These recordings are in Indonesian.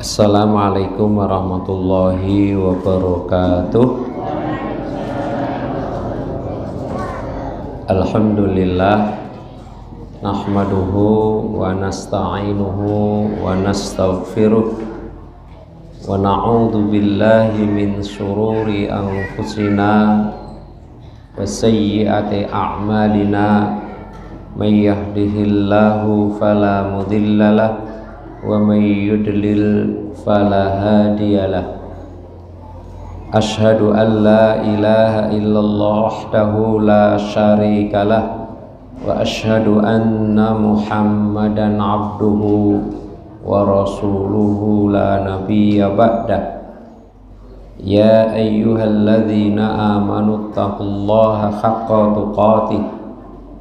Assalamualaikum warahmatullahi wabarakatuh. Alhamdulillah nahmaduhu wa nasta'inuhu wa nastaghfiruh wa na'udzu billahi min syururi anfusina wa sayyiati a'malina may yahdihillahu fala mudhillalah wa may yudlil fala hadiyalah. Asyhadu an la ilaha illallah wahdahu la syarikalah wa asyhadu anna Muhammadan abduhu wa rasuluhu la nabiyya ba'dah. Ya ayyuhalladzina amanu taqullaha haqqa tuqatih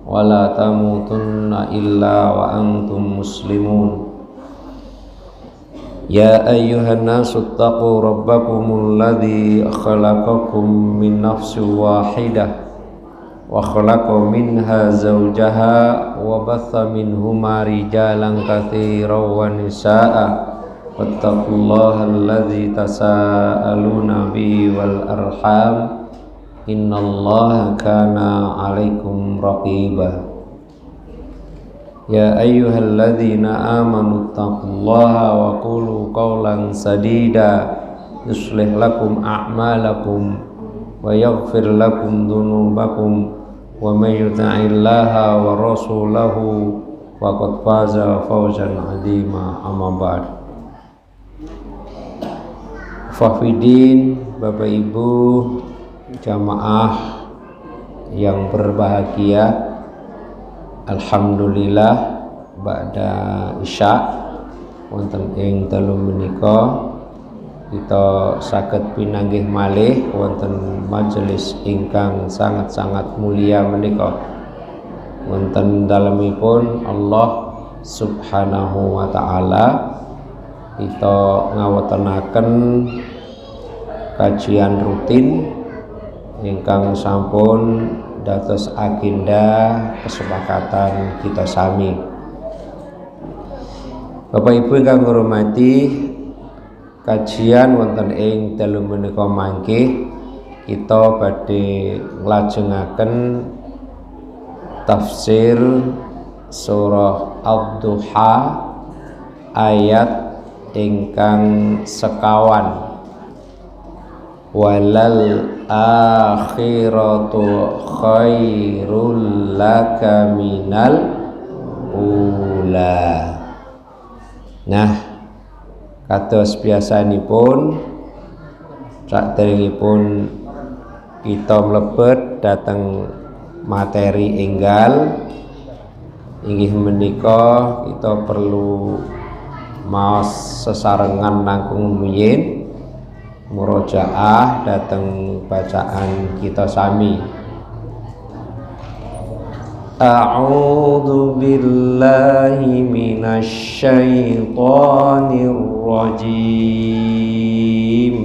wa la tamutunna illa wa antum muslimun. Ya ayyuhan nasu taqu rabbakumul ladzi khalaqakum min nafsin wahidah wa khalaqa minha zawjaha wa batha minhuma rijalan katsiran wa nisaa'a wattaqullaha alladzi tasaaluna bihi wal arham innallaha kana 'alaikum raqiba. Ya ayyuhalladzina amanu taqullaha wa qulu qawlan sadida yuslih lakum a'malakum wa yaghfir lakum dhunubakum wa may yuti'illaha wa rasulahu faqad faza fawzan 'azima. Amma ba'd. Fafidin, Bapak Ibu jamaah yang berbahagia, alhamdulillah ba'da isya wonten ing telu menika kita saged pinanggih malih wonten majelis ingkang sangat-sangat mulia menika. Wonten dalemipun Allah Subhanahu wa taala kita ngawontenaken kajian rutin ingkang sampun dados agenda kesepakatan kita sami. Bapak Ibu ingkang ngurmati, kajian wonten ing telu menika mangke kita badhe nglajengaken tafsir surah Ad-Duha ayat ingkang sekawan. Walal akhiratu khairul laka minal ula. Nah, kados biasanipun saderengipun kita mlebet dhateng materi enggal inggih menika kita perlu maos sesarengan langkung rumiyin murojaah datang bacaan kita sami. A'udzu billahi minasy syaithanir rajim.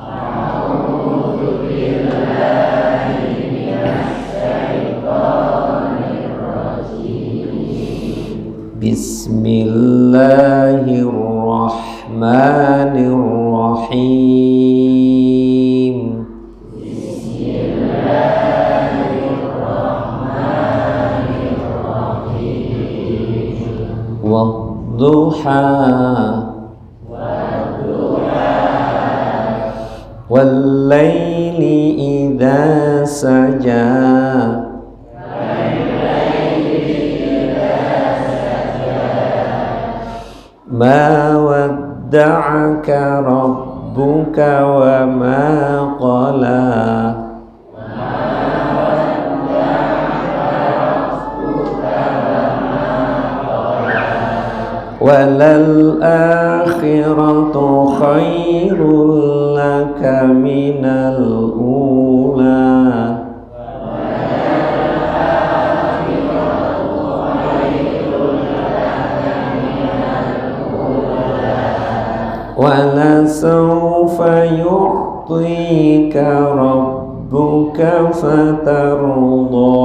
A'udzu billahi minasy syaithanir rajim. Bismillahirrahmanirrahim. Wadduha wallaili idza saja ma wadda'aka rabbuka wa ma qala. Walal akhiratu khairul laka minal ula. Wala sawfa yu'tika rabbuka fatarda.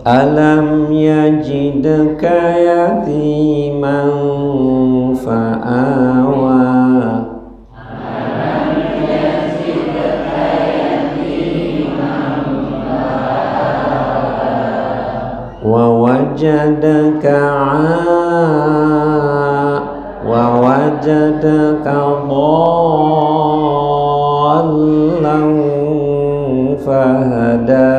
Alam yajidka yatiman fa'awa wa wajadaka dhallan fahada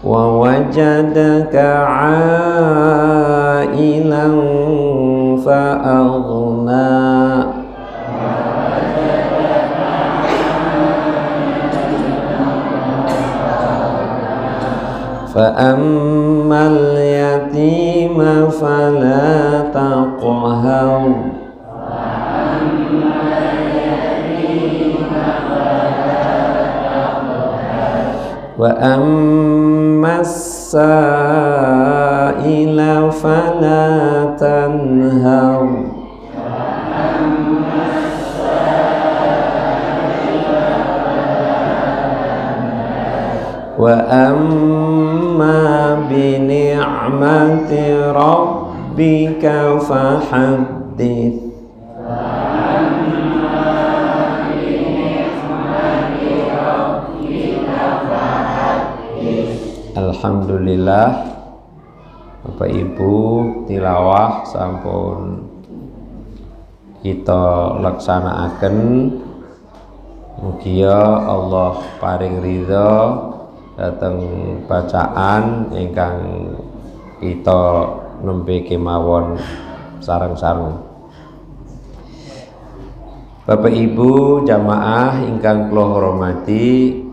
wa wajadaka ailan fa'aghna fa'ammal yatima fala taqhar wa ammas sa'ila fala tanhar wa amma bi ni'mati rabbika fahaddits. Alhamdulillah, Bapak Ibu tilawah sampun kita laksanakaken. Mugia Allah paring ridha dateng bacaan ingkang kita nembe kemawon sareng-sareng. Bapak Ibu jamaah ingkang kula hormati,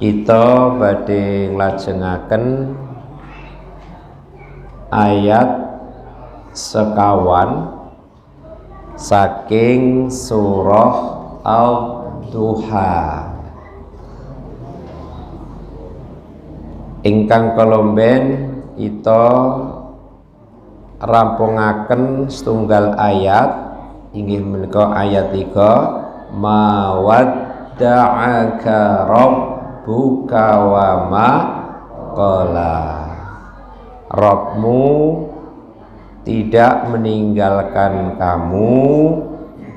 kita badhe nglajengaken ayat sekawan saking surah Al-Duha ingkang kelomben kita rampungaken setunggal ayat inggih menika ayat 3 mawadda'aka rabbuka wa ma qala. Rabbmu tidak meninggalkan kamu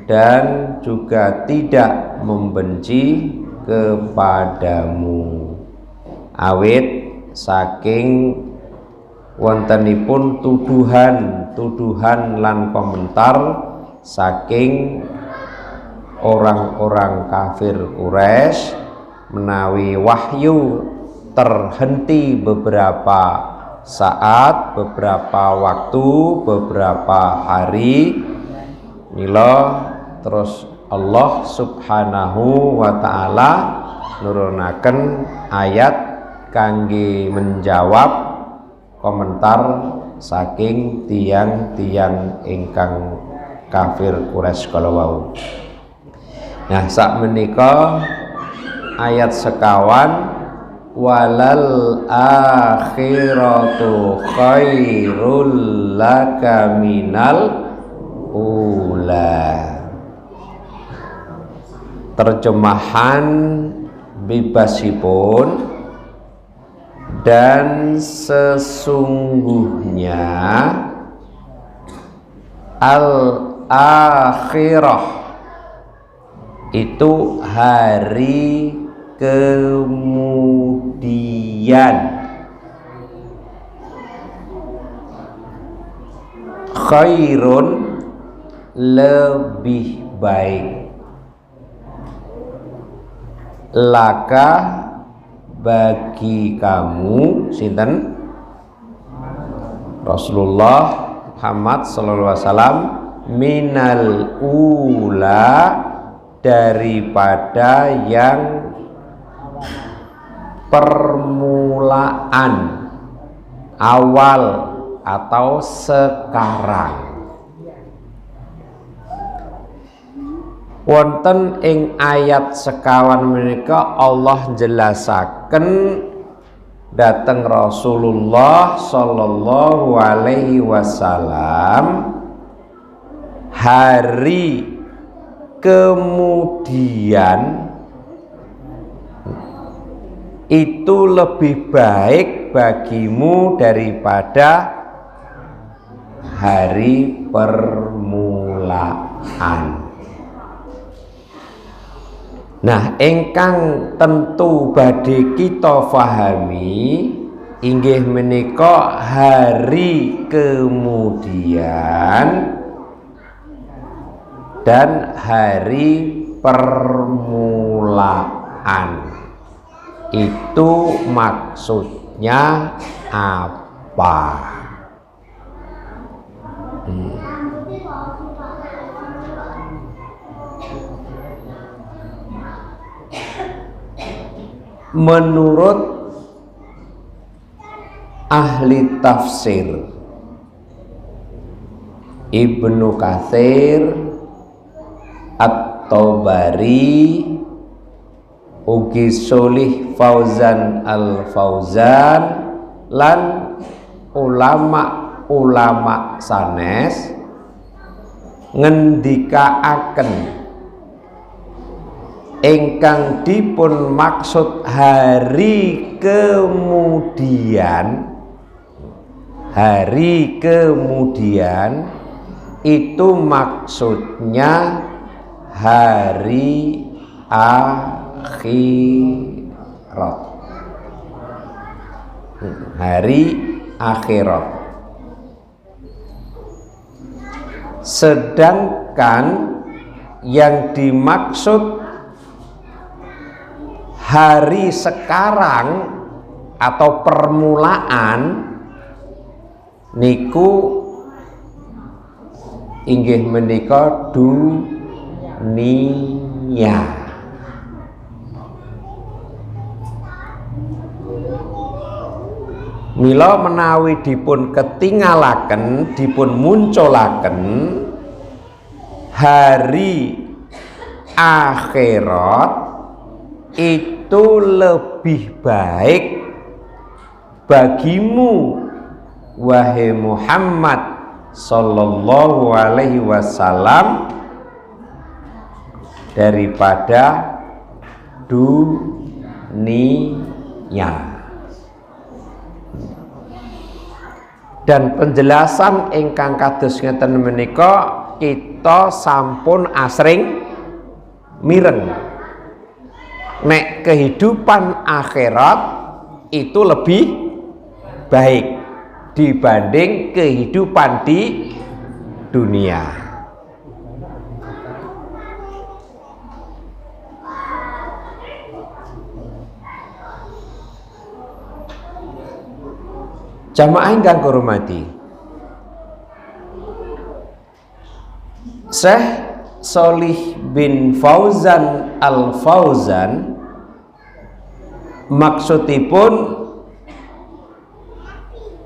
dan juga tidak membenci kepadamu. Awit saking wontenipun tuduhan lan komentar saking orang-orang kafir Quraisy menawi wahyu terhenti beberapa saat, beberapa waktu, beberapa hari. Mila terus Allah Subhanahu wa taala nurunaken ayat kangge menjawab komentar saking tiang-tiang ingkang kafir Quraisy kala wau. Nah, sak menika ayat sekawan walal akhiratu khairul laka minal ula. Terjemahan bebasipun, dan sesungguhnya al-akhirah itu hari kemudian, khairun lebih baik, laka bagi kamu sinten Rasulullah Muhammad sallallahu alaihi wasallam minal ula daripada yang permulaan awal atau sekarang. Wonten ing ayat sekawan menika Allah jelasaken dateng Rasulullah sallallahu alaihi wasallam hari kemudian itu lebih baik bagimu daripada hari permulaan. Nah, ingkang tentu badhe kita fahami inggih menika hari kemudian dan hari permulaan. Itu maksudnya apa? Menurut ahli tafsir Ibnu Katsir, At-Tabari, ugi Sholih Fauzan Al-Fauzan lan ulama sanes ngendikaaken ingkang dipun maksud hari kemudian itu maksudnya hari akhirat. Sedangkan yang dimaksud hari sekarang atau permulaan niku inggih menika dunia. Mila menawi dipun ketinggalaken, dipun munculaken hari akhirat itu lebih baik bagimu wahai Muhammad sallallahu alaihi wasallam daripada dunia. Dan penjelasan ingkang kados ngeten menika kita sampun asring mireng. Nek kehidupan akhirat itu lebih baik dibanding kehidupan di dunia. Jamaah ingkang kurmati, Syekh Sholih bin Fauzan Al-Fauzan maksudipun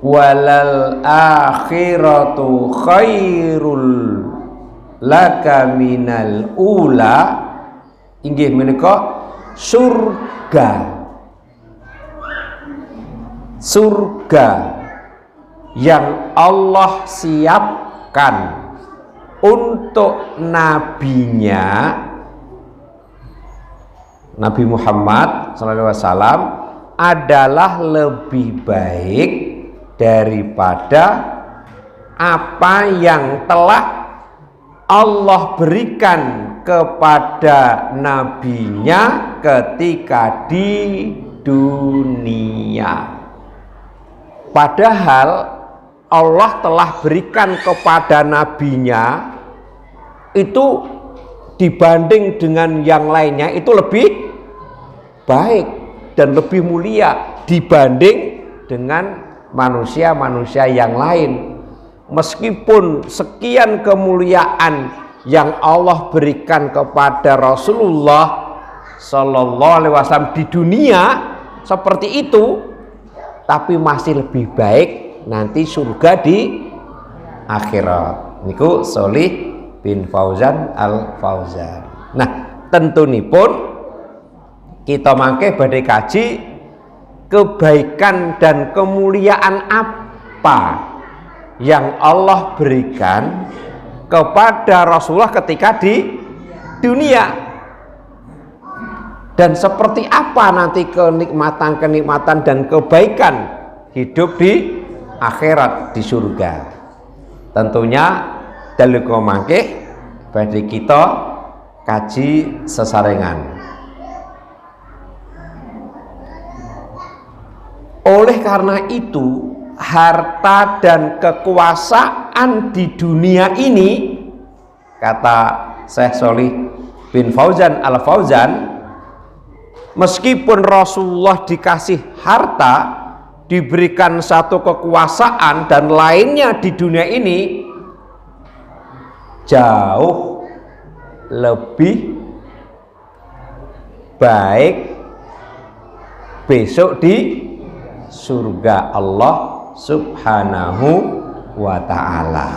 walal akhiratu khairul laka minal ula, inggih menika surga yang Allah siapkan untuk nabinya Nabi Muhammad SAW adalah lebih baik daripada apa yang telah Allah berikan kepada nabinya ketika di dunia. Padahal Allah telah berikan kepada nabinya itu dibanding dengan yang lainnya itu lebih baik dan lebih mulia dibanding dengan manusia-manusia yang lain. Meskipun sekian kemuliaan yang Allah berikan kepada Rasulullah Sallallahu Alaihi Wasallam di dunia seperti itu, tapi masih lebih baik nanti surga di akhirat. Niku Sholih bin Fauzan Al-Fauzan. Nah, tentunipun kita mangke badhe kaji kebaikan dan kemuliaan apa yang Allah berikan kepada Rasulullah ketika di dunia. Dan seperti apa nanti kenikmatan-kenikmatan dan kebaikan hidup di akhirat, di surga. Tentunya dalu mangke badhe kita kaji sesarengan. Oleh karena itu, harta dan kekuasaan di dunia ini, kata Syekh Sholih bin Fauzan Al-Fauzan, meskipun Rasulullah dikasih harta, diberikan satu kekuasaan dan lainnya di dunia ini, jauh lebih baik besok di surga Allah Subhanahu wa ta'ala.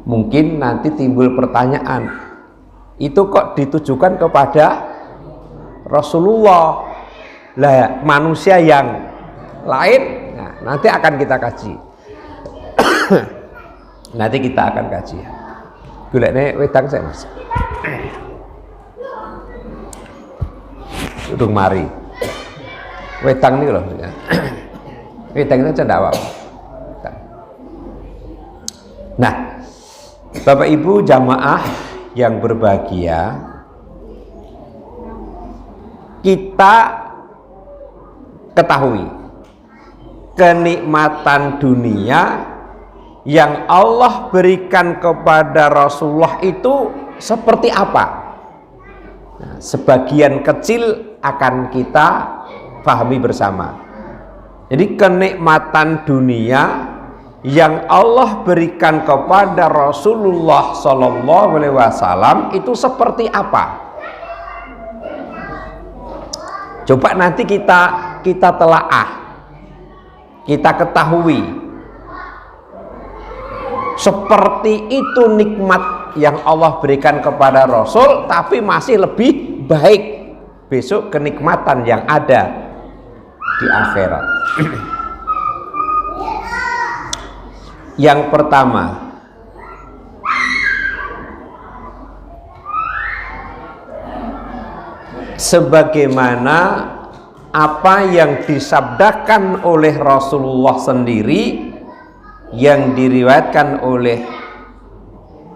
Mungkin nanti timbul pertanyaan, itu kok ditujukan kepada Rasulullah, lah manusia yang lain? Nah, nanti akan kita kaji. Nanti kita akan kaji. Golekne wedang saya, Mas. Udung mari. Wedang nih loh. Wedang itu cendak apa? Nah, Bapak Ibu jamaah yang berbahagia, kita ketahui kenikmatan dunia yang Allah berikan kepada Rasulullah itu seperti apa. Nah, sebagian kecil akan kita pahami bersama. Jadi kenikmatan dunia yang Allah berikan kepada Rasulullah Sallallahu Alaihi Wasallam itu seperti apa? Coba nanti kita telaah, kita ketahui seperti itu nikmat yang Allah berikan kepada Rasul, tapi masih lebih baik besok kenikmatan yang ada di akhirat. Yang pertama, sebagaimana apa yang disabdakan oleh Rasulullah sendiri, yang diriwayatkan oleh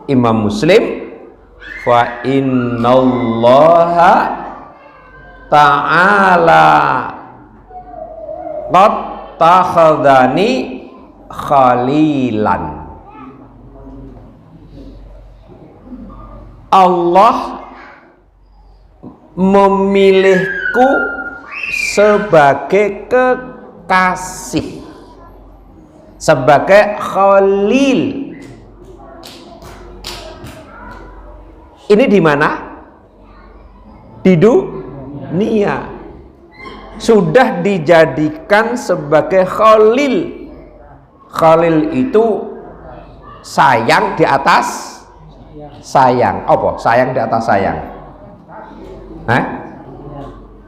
Imam Muslim, fa innallaha ta'ala qad takhadhani khalilan. Allah memilihku sebagai kekasih, sebagai khalil. Ini di mana? Di dunia. Sudah dijadikan sebagai khalil. Khalil itu sayang di atas sayang. Apa? Sayang di atas sayang.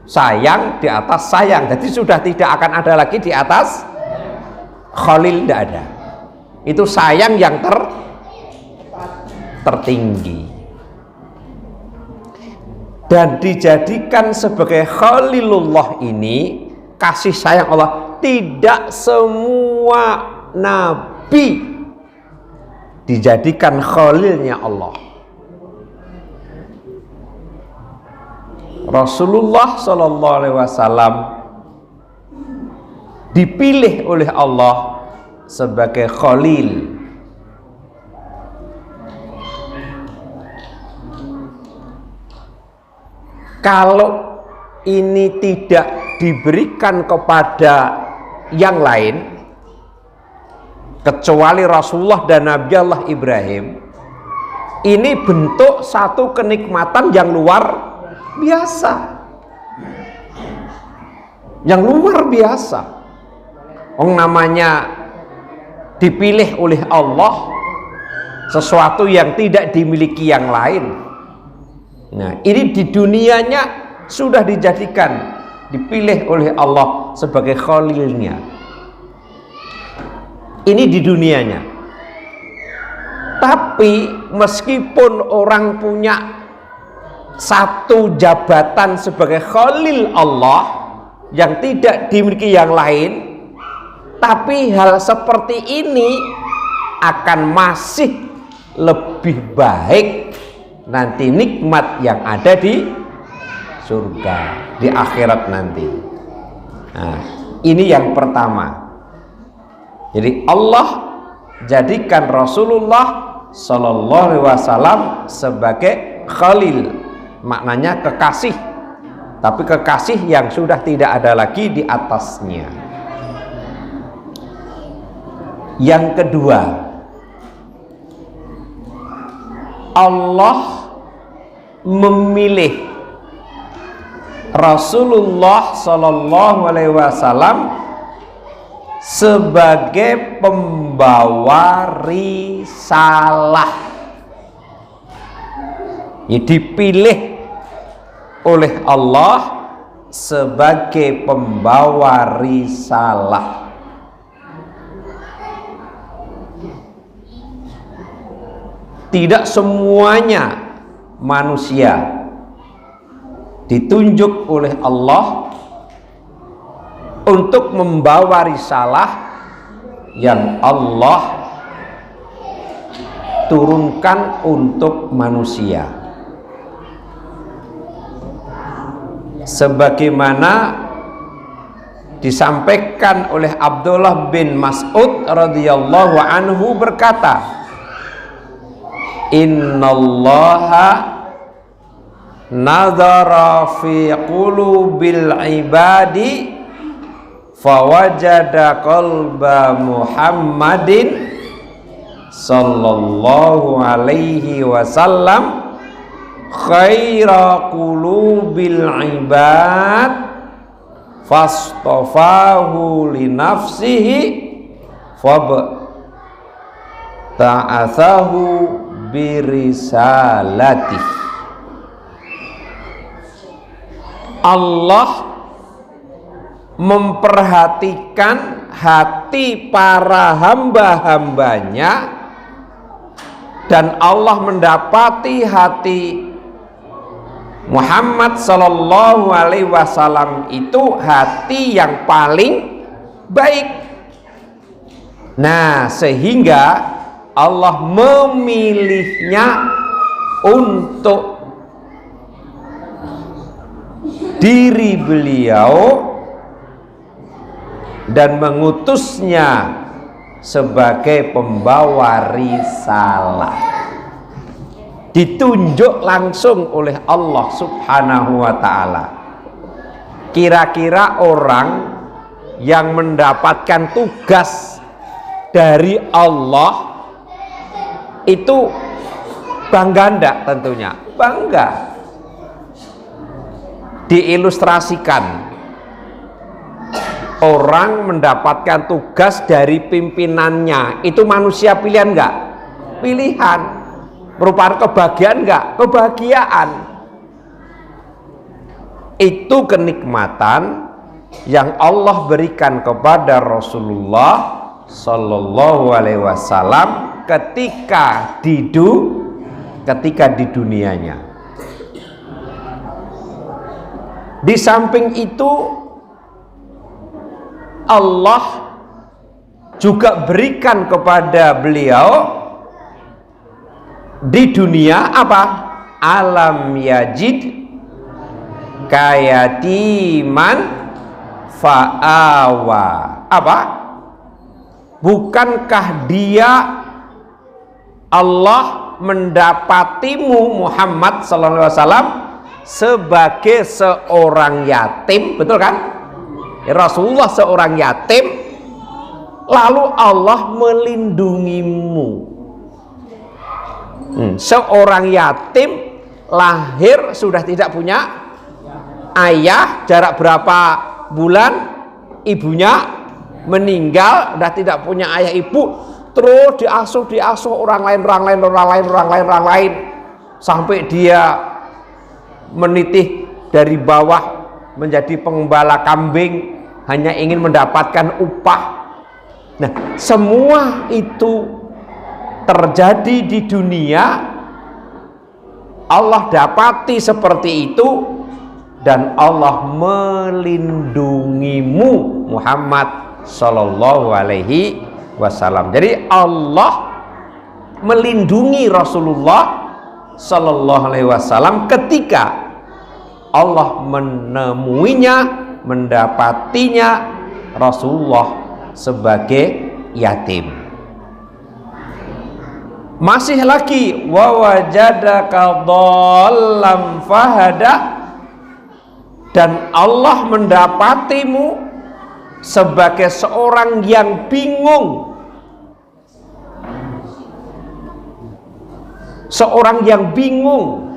Sayang di atas sayang. Jadi sudah tidak akan ada lagi di atas khalil, tidak ada. Itu sayang yang tertinggi. Dan dijadikan sebagai khalilullah ini, kasih sayang Allah. Tidak semua nabi dijadikan khalilnya Allah. Rasulullah Sallallahu Alaihi Wasallam dipilih oleh Allah sebagai khalil. Kalau ini tidak diberikan kepada yang lain kecuali Rasulullah dan Nabi Allah Ibrahim, ini bentuk satu kenikmatan yang luar biasa, yang luar biasa. Namanya dipilih oleh Allah sesuatu yang tidak dimiliki yang lain. Nah, ini di dunianya sudah dijadikan, dipilih oleh Allah sebagai khalilnya. Ini di dunianya. Tapi meskipun orang punya satu jabatan sebagai Khalil Allah yang tidak dimiliki yang lain, tapi hal seperti ini akan masih lebih baik nanti nikmat yang ada di surga, di akhirat nanti. Nah, ini yang pertama. Jadi Allah jadikan Rasulullah Sallallahu Alaihi Wasallam sebagai Khalil, maknanya kekasih, tapi kekasih yang sudah tidak ada lagi di atasnya. Yang kedua, Allah memilih Rasulullah Sallallahu Alaihi Wasallam sebagai pembawa risalah. Dipilih oleh Allah sebagai pembawa risalah. Tidak semuanya manusia ditunjuk oleh Allah untuk membawa risalah yang Allah turunkan untuk manusia. Sebagaimana disampaikan oleh Abdullah bin Mas'ud radhiyallahu anhu berkata, Innallaha nadhara fi qulubil ibadi fawajada qalba Muhammadin sallallahu alaihi wasallam khaira qulubil ibad fastafahu li nafsihi fabta'athahu birisalatih. Allah memperhatikan hati para hamba-hambanya, dan Allah mendapati hati Muhammad Sallallahu Alaihi Wasallam itu hati yang paling baik. Nah, sehingga Allah memilihnya untuk diri beliau dan mengutusnya sebagai pembawa risalah. Ditunjuk langsung oleh Allah Subhanahu wa ta'ala. Kira-kira orang yang mendapatkan tugas dari Allah itu bangga enggak? Tentunya bangga. Diilustrasikan, orang mendapatkan tugas dari pimpinannya, itu manusia pilihan enggak? Pilihan. Merupakan kebahagiaan enggak? Kebahagiaan. Itu kenikmatan yang Allah berikan kepada Rasulullah Sallallahu Alaihi Wasallam ketika di dunianya. Di samping itu Allah juga berikan kepada beliau di dunia apa? Alam yajid kayatiman fa'awa. Apa? Bukankah dia Allah mendapatimu Muhammad sallallahu alaihi wasallam sebagai seorang yatim, betul kan? Rasulullah seorang yatim, lalu Allah melindungimu. Seorang yatim lahir sudah tidak punya ayah, jarak berapa bulan ibunya meninggal, sudah tidak punya ayah ibu, terus diasuh orang lain sampai dia menitih dari bawah menjadi pengembala kambing, hanya ingin mendapatkan upah. Nah, semua itu terjadi di dunia Allah dapati seperti itu, dan Allah melindungimu Muhammad sallallahu alaihi wasallam. Jadi Allah melindungi Rasulullah sallallahu alaihi wasallam ketika Allah menemuinya, mendapatinya Rasulullah sebagai yatim. Masih lagi, wa wajadaka dhallam fahada, dan Allah mendapatimu sebagai seorang yang bingung, seorang yang bingung,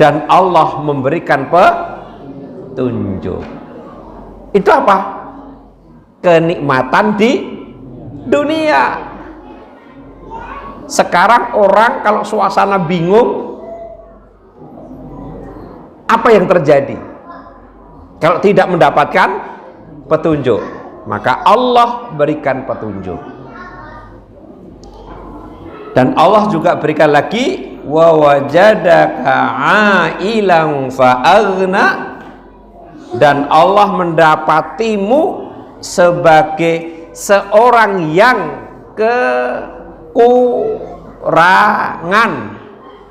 dan Allah memberikan petunjuk. Itu apa? Kenikmatan di dunia. Sekarang orang kalau suasana bingung, apa yang terjadi? Kalau tidak mendapatkan petunjuk, maka Allah berikan petunjuk. Dan Allah juga berikan lagi, wa wajadaka ailan fa'aghna, dan Allah mendapatimu sebagai seorang yang kekurangan,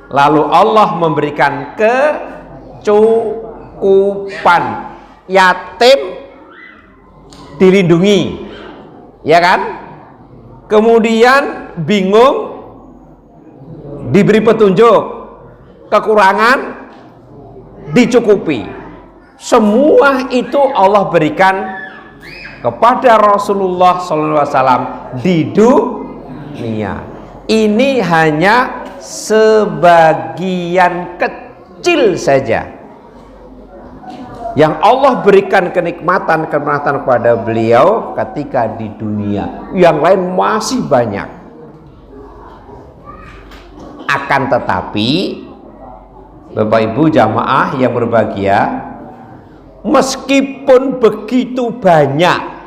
lalu Allah memberikan kecukupan. Yatim dilindungi, ya kan? Kemudian bingung diberi petunjuk, kekurangan dicukupi. Semua itu Allah berikan kepada Rasulullah SAW di dunia. Ini hanya sebagian kecil saja yang Allah berikan kenikmatan kepada beliau ketika di dunia. Yang lain masih banyak. Akan tetapi Bapak Ibu jamaah yang berbahagia, meskipun begitu banyak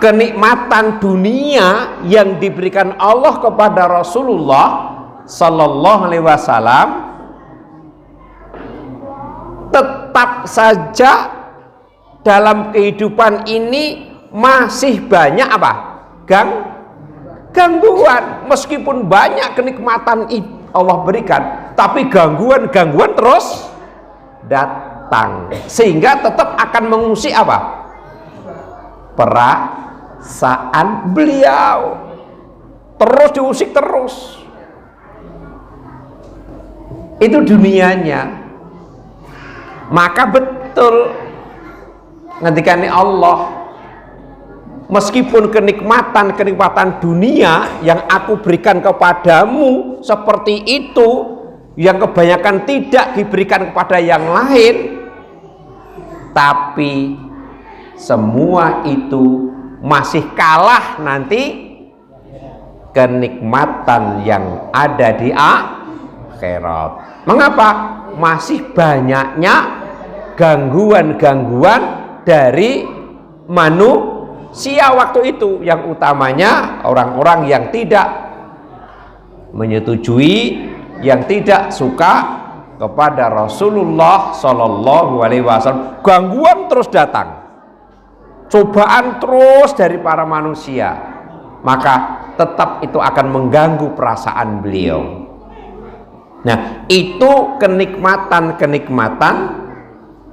kenikmatan dunia yang diberikan Allah kepada Rasulullah sallallahu alaihi wasallam, tetap saja dalam kehidupan ini masih banyak apa? Gangguan. Meskipun banyak kenikmatan Allah berikan, tapi gangguan terus datang, sehingga tetap akan mengusik apa? Perasaan beliau terus diusik terus. Itu dunianya. Maka betul ketika ini Allah, meskipun kenikmatan dunia yang aku berikan kepadamu seperti itu, yang kebanyakan tidak diberikan kepada yang lain, tapi semua itu masih kalah nanti kenikmatan yang ada di akhirat. Mengapa? Masih banyaknya gangguan-gangguan dari manusia waktu itu, yang utamanya orang-orang yang tidak menyetujui, yang tidak suka kepada Rasulullah Shallallahu Alaihi Wasallam. Gangguan terus datang, cobaan terus dari para manusia, maka tetap itu akan mengganggu perasaan beliau. Nah, itu kenikmatan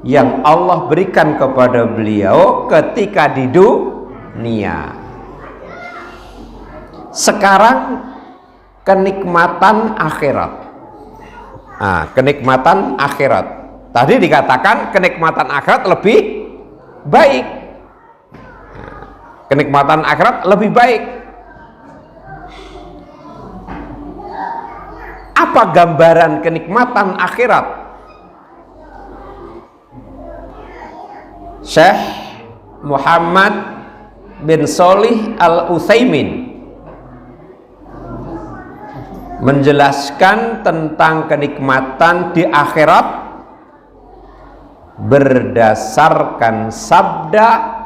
yang Allah berikan kepada beliau ketika di dunia. Sekarang kenikmatan akhirat. Kenikmatan akhirat. Tadi dikatakan kenikmatan akhirat lebih baik. Kenikmatan akhirat lebih baik. Apa gambaran kenikmatan akhirat? Syekh Muhammad bin Shalih Al-Utsaimin menjelaskan tentang kenikmatan di akhirat berdasarkan sabda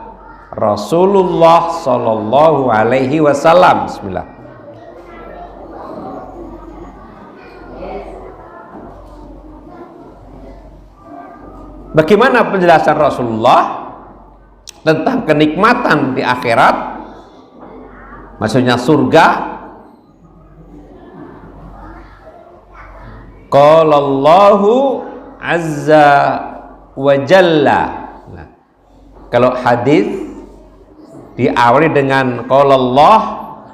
Rasulullah Sallallahu Alaihi Wasallam. Bismillah. Bagaimana penjelasan Rasulullah tentang kenikmatan di akhirat, maksudnya surga? Qala Allahu azza wa jalla. Nah, kalau hadis diawali dengan qala Allah,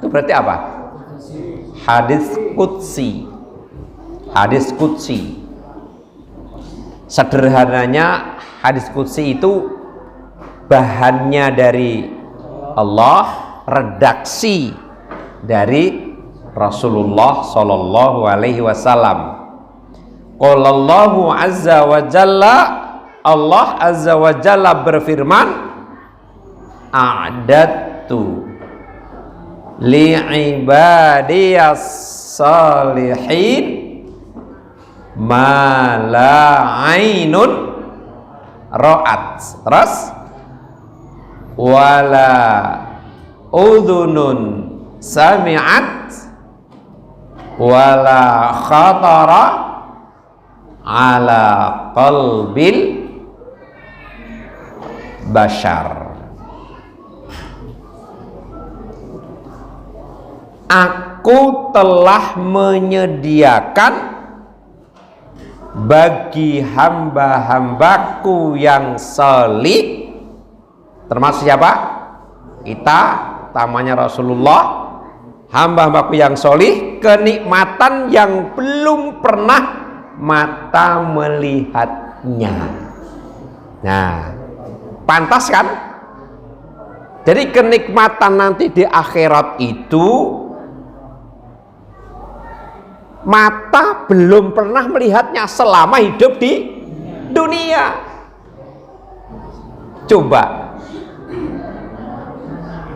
itu berarti apa? Hadis qudsi. Hadis qudsi. Sederhananya hadis qudsi itu bahannya dari Allah, redaksi dari Rasulullah sallallahu alaihi wasallam. Qala Allahu azza wa jalla, Allah azza wa jalla berfirman, a'dadtu li ibadiyas salihin ma la ainun ra'at, terus wala udhunun sami'at wala khatara ala qalbil bashar. Aku telah menyediakan bagi hamba-hambaku yang salih, termasuk siapa? Kita, tamanya Rasulullah, hamba-hambaku yang salih, kenikmatan yang belum pernah mata melihatnya. Nah, pantas kan? Jadi kenikmatan nanti di akhirat itu mata belum pernah melihatnya selama hidup di dunia. Coba,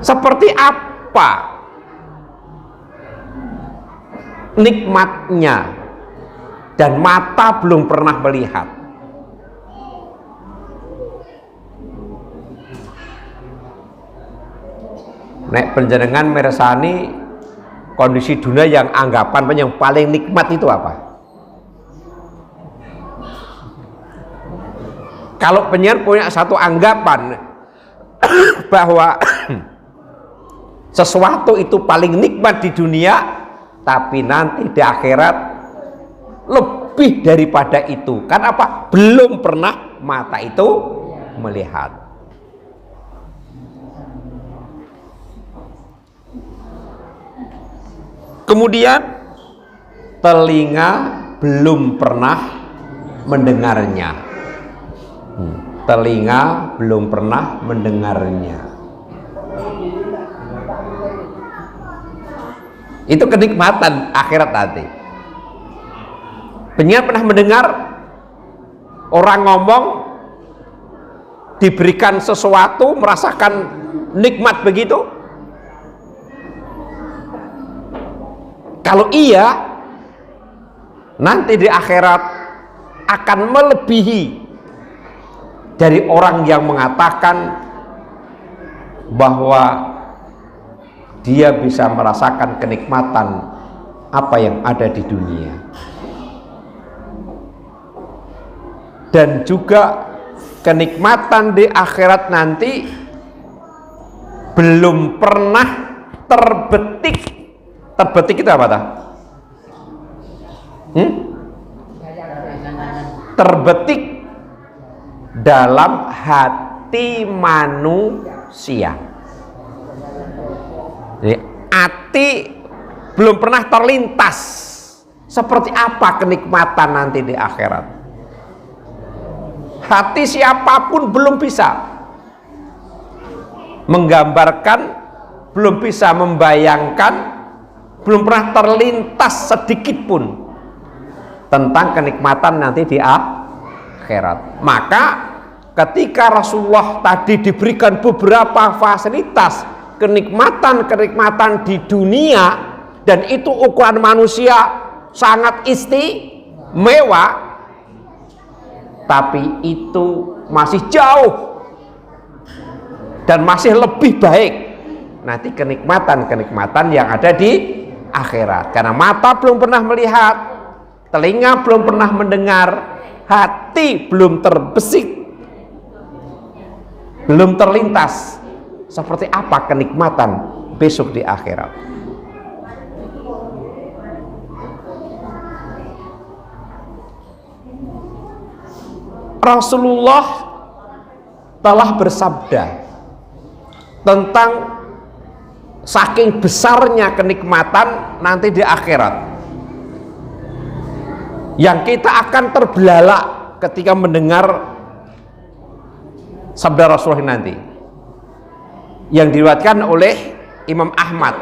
seperti apa nikmatnya dan mata belum pernah melihat. Nek penjenengan mirsani kondisi dunia yang anggapan yang paling nikmat itu apa? Kalau penyiar punya satu anggapan bahwa sesuatu itu paling nikmat di dunia, tapi nanti di akhirat lebih daripada itu. Kan apa? Belum pernah mata itu melihat. Kemudian telinga belum pernah mendengarnya. Telinga belum pernah mendengarnya. Itu kenikmatan akhirat nanti. Penyiar pernah mendengar orang ngomong, diberikan sesuatu, merasakan nikmat begitu? Kalau iya, nanti di akhirat akan melebihi dari orang yang mengatakan bahwa dia bisa merasakan kenikmatan apa yang ada di dunia. Dan juga kenikmatan di akhirat nanti belum pernah terbetik. Terbetik itu apa tak? Terbetik dalam hati manusia. Jadi, hati belum pernah terlintas seperti apa kenikmatan nanti di akhirat. Hati siapapun belum bisa menggambarkan, belum bisa membayangkan, belum pernah terlintas sedikit pun tentang kenikmatan nanti di akhirat. Maka ketika Rasulullah tadi diberikan beberapa fasilitas kenikmatan-kenikmatan di dunia, dan itu ukuran manusia sangat istimewa, tapi itu masih jauh dan masih lebih baik nanti kenikmatan-kenikmatan yang ada di akhirat. Karena mata belum pernah melihat, telinga belum pernah mendengar, hati belum terbesit, belum terlintas seperti apa kenikmatan besok di akhirat. Rasulullah telah bersabda tentang saking besarnya kenikmatan nanti di akhirat, yang kita akan terbelalak ketika mendengar sabda Rasulullah nanti, yang diriwayatkan oleh Imam Ahmad.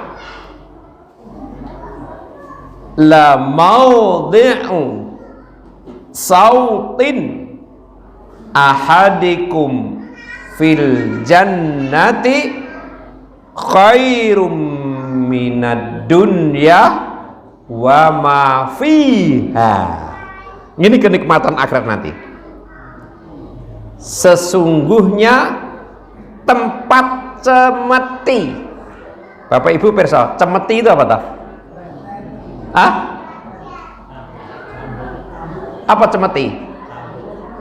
La maudhi'u sautin ahadikum fil jannati khairum minad dunya wa ma fiha. Ini kenikmatan akhirat nanti. Sesungguhnya tempat cemeti. Bapak Ibu pirsa, cemeti itu apa toh? Hah? Apa cemeti?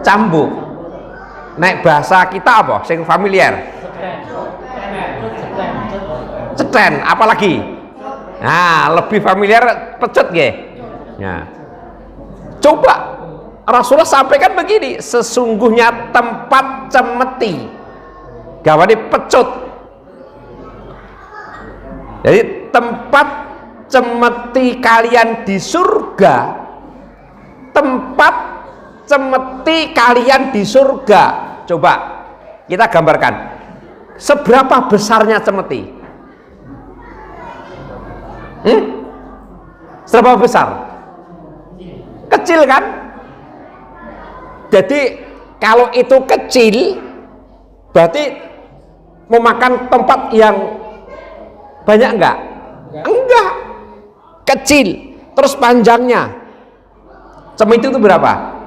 Cambuk. Nek bahasa kita apa? Sing familiar. Ceten, apalagi? Nah, lebih familiar pecut nggih. Nah. Coba Rasulullah sampaikan begini, sesungguhnya tempat cemeti. Gawane pecut. Jadi tempat cemeti kalian di surga, tempat cemeti kalian di surga. Coba kita gambarkan, seberapa besarnya cemeti? Seberapa besar? Kecil kan? Jadi kalau itu kecil berarti memakan tempat yang banyak enggak? Enggak. Kecil. Terus panjangnya cemeti itu berapa?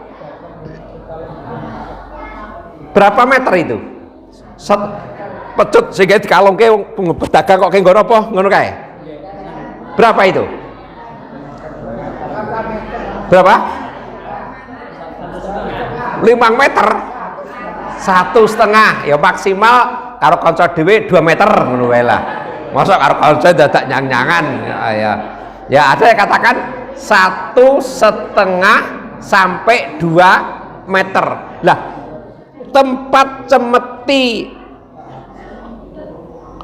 Berapa meter itu? Pecut sehingga dikalongke pedagang kok kayak ngono apa? Ngono kae. Berapa itu? Berapa? 5 meter. 1,5 ya maksimal karo kanca dhewe 2 meter ngono wae lah. Masa karo kanca dadak nyang-nyangan ya. Ya ada yang katakan 1,5 sampai 2 meter. Lah tempat cemeti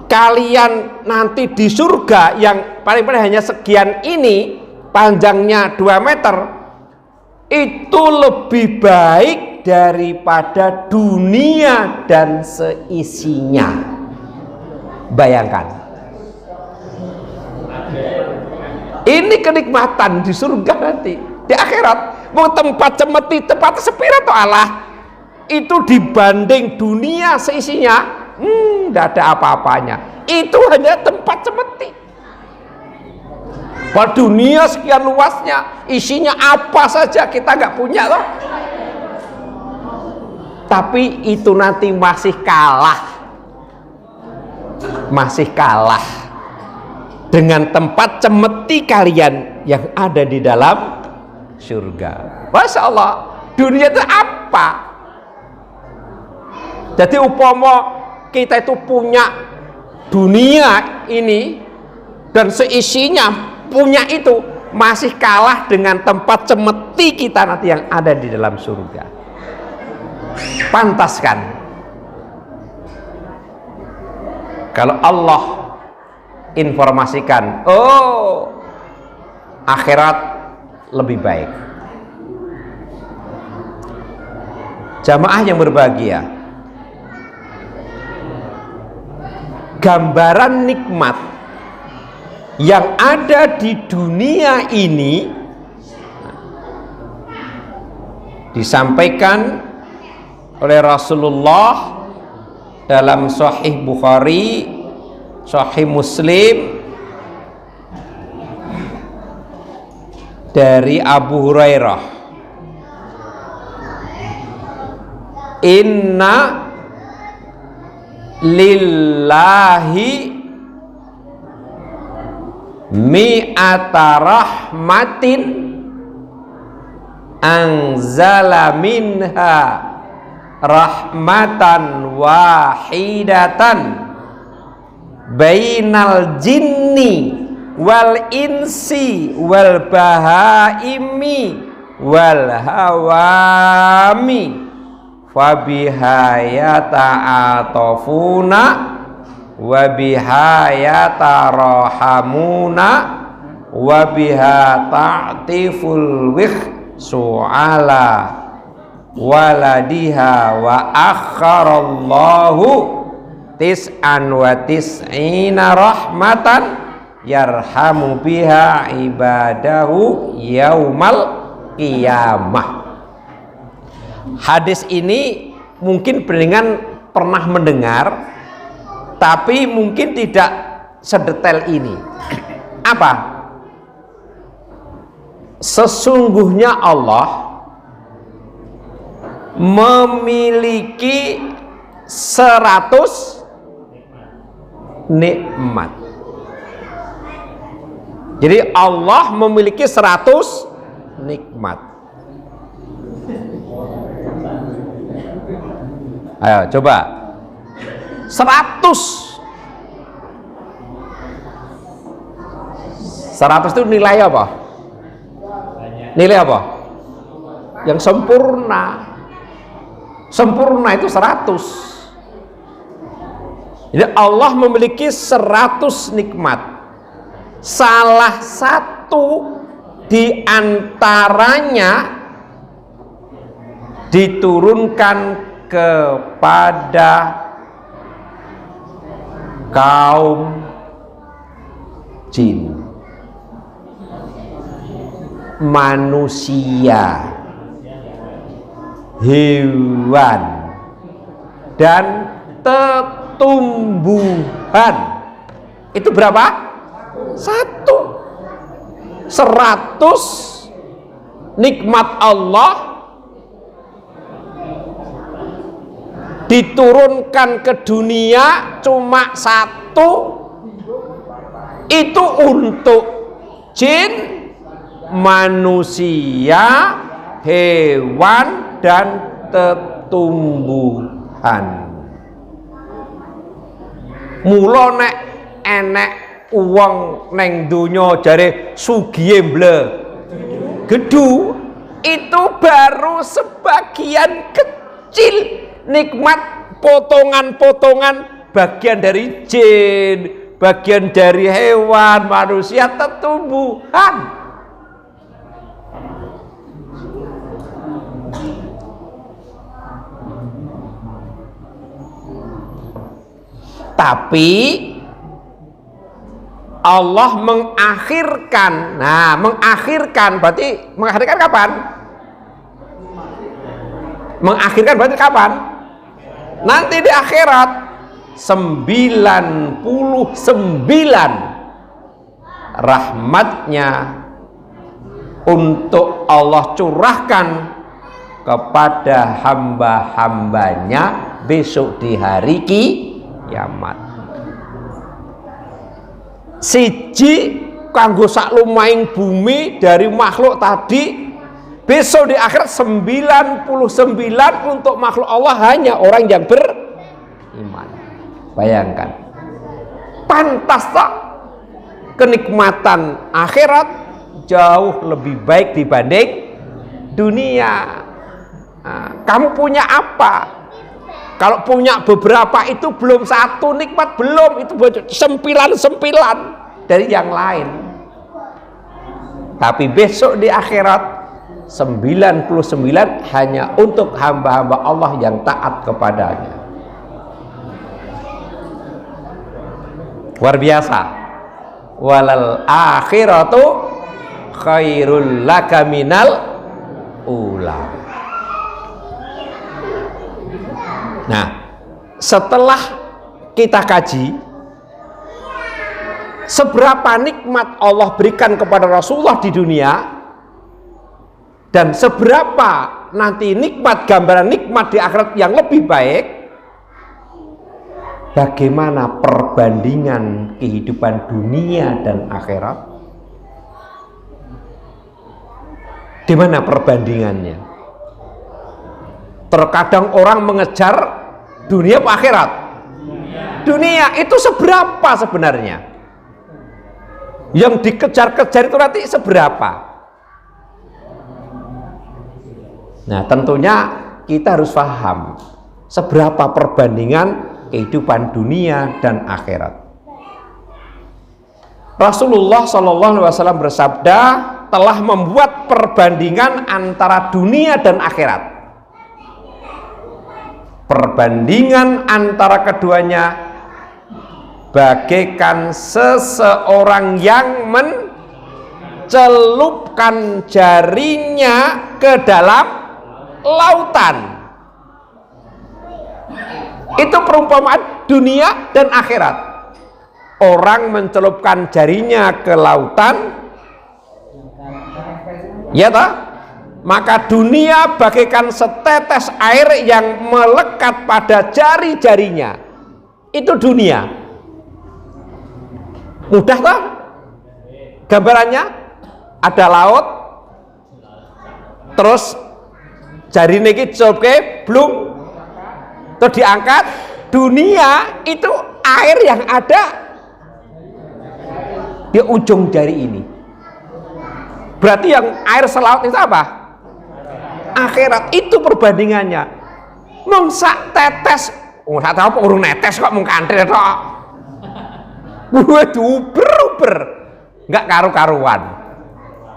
kalian nanti di surga yang paling-paling hanya sekian ini, panjangnya 2 meter, itu lebih baik daripada dunia dan seisinya. Bayangkan, ini kenikmatan di surga nanti, di akhirat. Mau tempat cemeti, tempat sepira toh Allah, itu dibanding dunia seisinya, tidak ada apa-apanya. Itu hanya tempat cemeti. Kalau dunia sekian luasnya, isinya apa saja kita nggak punya loh. Tapi itu nanti masih kalah dengan tempat cemeti kalian yang ada di dalam surga. Masya Allah, dunia itu apa? Jadi umpama kita itu punya dunia ini dan seisinya, punya itu masih kalah dengan tempat cemeti kita nanti yang ada di dalam surga. Pantas kan kalau Allah informasikan, oh akhirat lebih baik. Jamaah yang berbahagia, gambaran nikmat yang ada di dunia ini disampaikan oleh Rasulullah dalam Sahih Bukhari, Sahih Muslim dari Abu Hurairah. Inna lillahi mi'ata rahmatin anzala minha rahmatan wahidatan bainal jinni wal insi wal bahaimi wal hawami fabiha yata'atafuna wa biha yatarahamuna wa biha ta'tiful su'ala waladiha wa akharallahu tis'an wa tis'ina rahmatan yarhamu biha ibadahu yaumal qiyamah. Hadis ini mungkin pendengar pernah mendengar, tapi mungkin tidak sedetail ini. Apa? Sesungguhnya Allah memiliki 100 nikmat. Jadi Allah memiliki 100 nikmat. Ayo coba 100 itu nilai apa? Nilai apa? Yang sempurna. Sempurna itu 100. Jadi Allah memiliki 100 nikmat. Salah satu di antaranya diturunkan kepada kaum jin, manusia, hewan, dan tetumbuhan. Itu berapa? 100 nikmat Allah diturunkan ke dunia cuma 1, itu untuk jin, manusia, hewan, dan tetumbuhan. Mula nek enek uang neng donya jare sugihe mble gedu, itu baru sebagian kecil nikmat, potongan-potongan bagian dari jin, bagian dari hewan, manusia, tetumbuhan. Tapi Allah mengakhirkan. Nah, mengakhirkan berarti mengakhirkan kapan? Mengakhirkan berarti kapan? Nanti di akhirat 99 rahmatnya untuk Allah curahkan kepada hamba-hambanya besok di hari kiamat. Siji kanggo sak lumahing bumi dari makhluk tadi, besok di akhirat 99 untuk makhluk Allah, hanya orang yang beriman. Bayangkan, pantas tak kenikmatan akhirat jauh lebih baik dibanding dunia. Nah, kamu punya apa? Kalau punya beberapa itu belum satu nikmat, belum, itu sempilan-sempilan dari yang lain. Tapi besok di akhirat 99 hanya untuk hamba-hamba Allah yang taat kepadanya. Luar biasa. Walal akhiratu khairul laka minal ula. Nah, setelah kita kaji seberapa nikmat Allah berikan kepada Rasulullah di dunia, dan seberapa nanti nikmat, gambaran nikmat di akhirat yang lebih baik, bagaimana perbandingan kehidupan dunia dan akhirat? Di mana perbandingannya? Terkadang orang mengejar dunia apa akhirat? Dunia. Itu seberapa sebenarnya? Yang dikejar-kejar itu nanti seberapa? Nah, tentunya kita harus paham seberapa perbandingan kehidupan dunia dan akhirat. Rasulullah SAW bersabda, telah membuat perbandingan antara dunia dan akhirat. Perbandingan antara keduanya bagaikan seseorang yang mencelupkan jarinya ke dalam lautan. Itu perumpamaan dunia dan akhirat. Orang mencelupkan jarinya ke lautan, ya toh? Maka dunia bagaikan setetes air yang melekat pada jari-jarinya. Itu dunia. Mudah toh? Gambarannya ada laut, terus jari niki celupke blung, terus diangkat. Dunia itu air yang ada di ujung jari ini. Berarti yang air selaut itu apa? Akhirat. Itu perbandingannya. Mung sak tetes, sak tahu apa urung netes kok mung kanthil tok. Waduh, uber-uber. Enggak karu-karuan.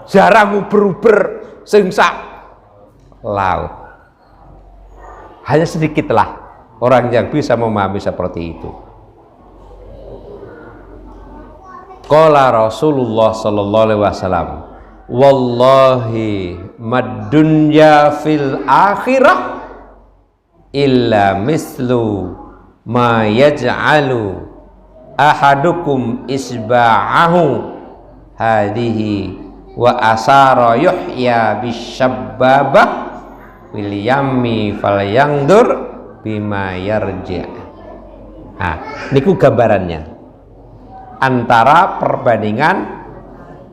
Jarang uber-uber sing sak laut. Hanya sedikitlah orang yang bisa memahami seperti itu. Qala Rasulullah sallallahu alaihi wasallam, wallahi mad-dunya fil akhirah illa mislu ma yaj'alu ahadukum isba'ahu hadhihi wa asara yuhya bisyababah wil yammi falyangdur bima yarji'. Nah, niku gambarannya antara perbandingan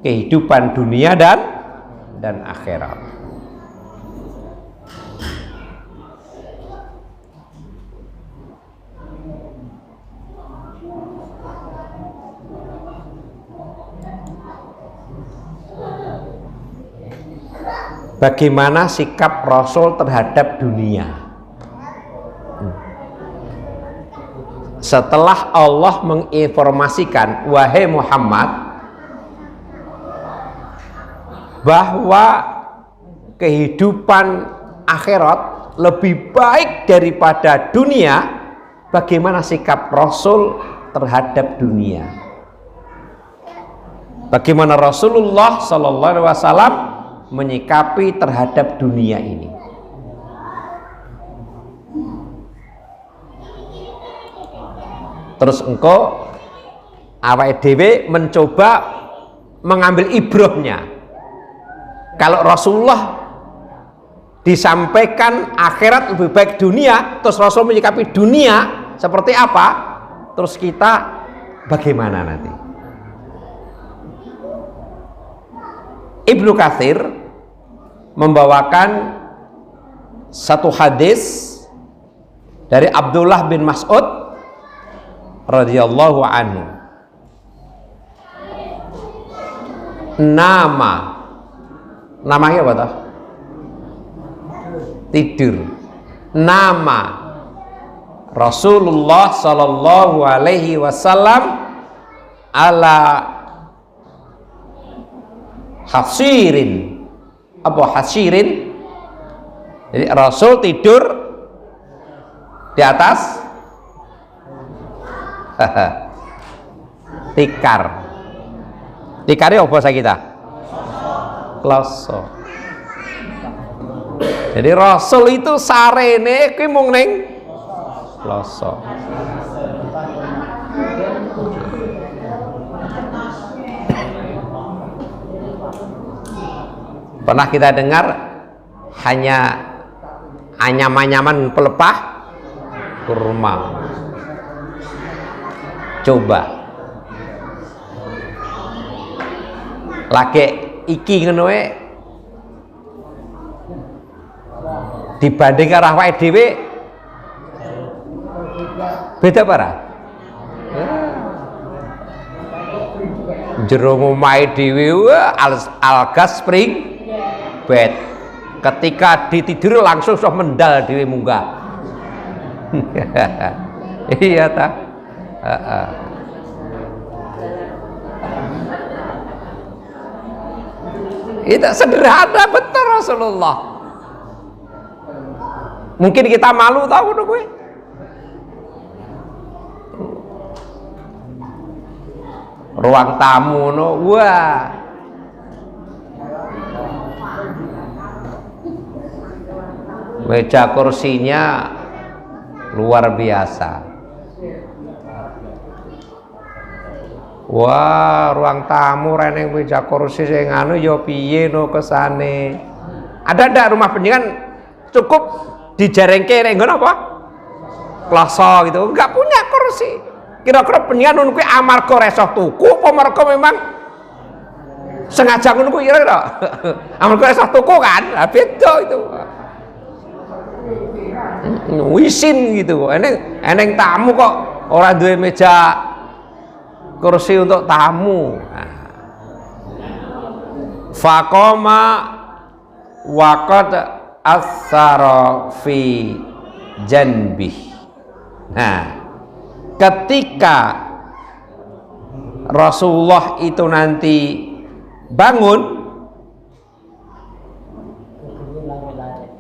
kehidupan dunia dan akhirat. Bagaimana sikap Rasul terhadap dunia? Setelah Allah menginformasikan, wahai Muhammad, bahwa kehidupan akhirat lebih baik daripada dunia, bagaimana sikap Rasul terhadap dunia? Bagaimana Rasulullah SAW menyikapi terhadap dunia ini? Terus engkau awake dhewe mencoba mengambil ibrahnya. Kalau Rasulullah disampaikan akhirat lebih baik dunia, terus Rasul menyikapi dunia seperti apa? Terus kita bagaimana nanti? Ibnu Katsir membawakan satu hadis dari Abdullah bin Mas'ud radhiyallahu anhu. Namanya apa toh? Tidur. Nama Rasulullah sallallahu alaihi wasallam ala hasirin. Apa hasirin? Jadi Rasul tidur di atas tikar. Tikarnya apa saya kita? Kloso. Jadi Rasul itu sarene kuwi mung ning kloso. Pernah kita dengar hanya anyaman-anyaman pelepah kurma. Coba lagi iki ngono dibanding karo awake dhewe beda para jero omahe dhewe algas spring bed ketika ditidur langsung sudah mendal dhewe munggah iya ta itu sederhana betul Rasulullah. Mungkin kita malu tahu dong gue. Ruang tamu no, wah. Meja kursinya luar biasa. Wah, ruang tamu reneng meja kursi sing anu ya piye no kesane. Ada ndak rumah pendidikan cukup dijarengke nek nggon apa? Kloso gitu. Enggak punya kursi. Kira-kira pendidikan ngono kuwi amarga resah tuku apa amarga memang sengaja ngono kuwi kira-kira. Amarga resah tuku kan? Lah beda itu. Wisin gitu. Eneng tamu kok ora duwe meja kursi untuk tamu. Faqama waqad athara fi janbih. Nah, ketika Rasulullah itu nanti bangun,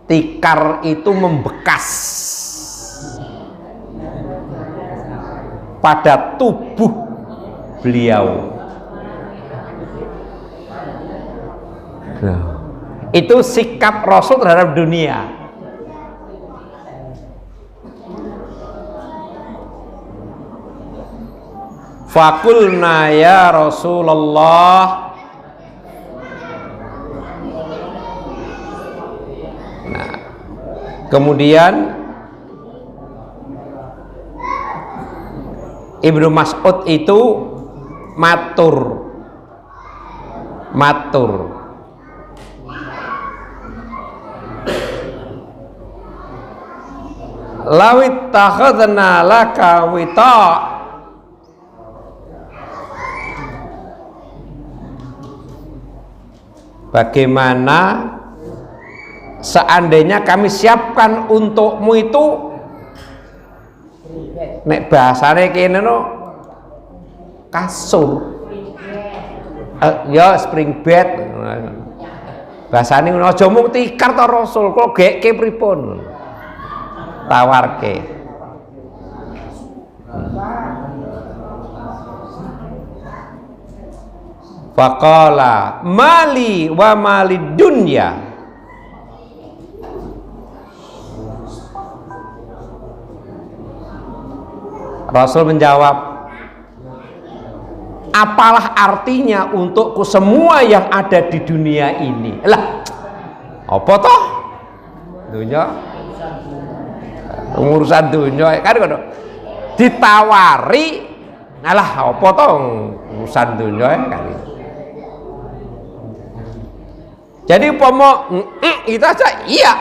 tikar itu membekas pada tubuh beliau. Itu sikap Rasul terhadap dunia. Fakulna ya Rasulullah. Nah, kemudian Ibnu Mas'ud itu matur lawit takhadna laka wita bagaimana seandainya kami siapkan untukmu itu nek bahasane kene no kasur ya spring bed bahasane ngono aja mung tikar to Rasul kok gekke pripun tawarke faqala mali wa malid dunya. Rasul menjawab, apalah artinya untukku semua yang ada di dunia ini? Lah, apa toh? Dunia, urusan dunia kan ditawari, alah apa toh urusan dunia kan? Jadi umpama itu aja iya.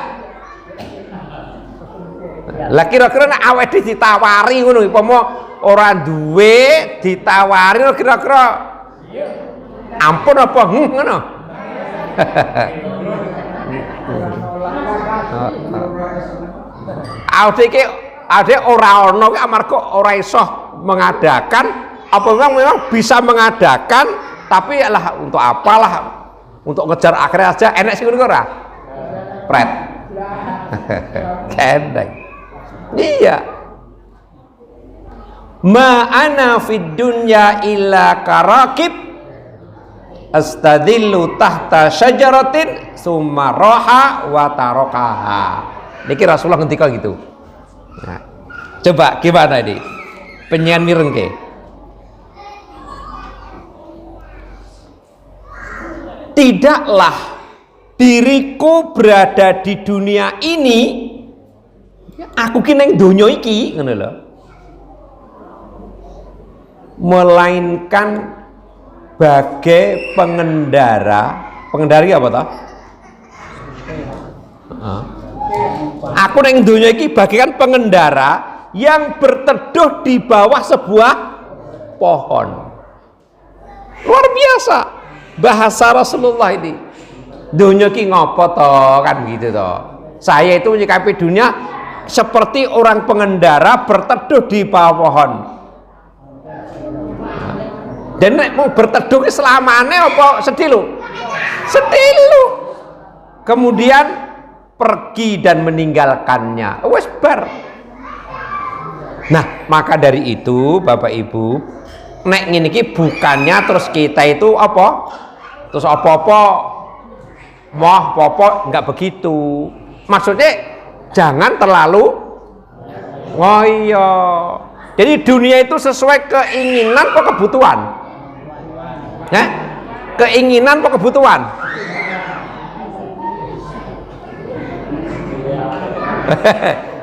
Lah kira-kira nek awake ditawari ngono umpama ora duwe ditawari kira-kira ampun apa ngono. Ade ora ono ki amarga ora iso mengadakan apa memang bisa mengadakan tapi lah untuk apalah untuk ngejar akhirat aja enek sing ngono ora? Pret. Kendeng. Iya. Ma ana fid dunya illa karakib astadillu tahta syajaratin summa raha wa tarakaha. Niki Rasulullah ngendika gitu. Nah, coba gimana ini? Penyian mirengke. Tidaklah diriku berada di dunia ini, aku ki neng donya iki ngono lho. Melainkan bagai pengendara apa toh? Aku neng dunia iki bagikan pengendara yang berteduh di bawah sebuah pohon. Luar biasa bahasa Rasulullah ini. Dunia iki ngopo toh, kan gitu toh. Saya itu menyikapi dunia seperti orang pengendara berteduh di bawah pohon. Dan nek mau berteduh selamane apa sedilu? Sedilu. Kemudian pergi dan meninggalkannya. Wes bar. Nah, maka dari itu Bapak Ibu, nek ngene iki bukannya terus kita itu apa? Terus apa-apa moh apa enggak begitu. Maksudnya jangan terlalu ngoyo. Jadi dunia itu sesuai keinginan atau kebutuhan? Ya? Keinginan atau kebutuhan?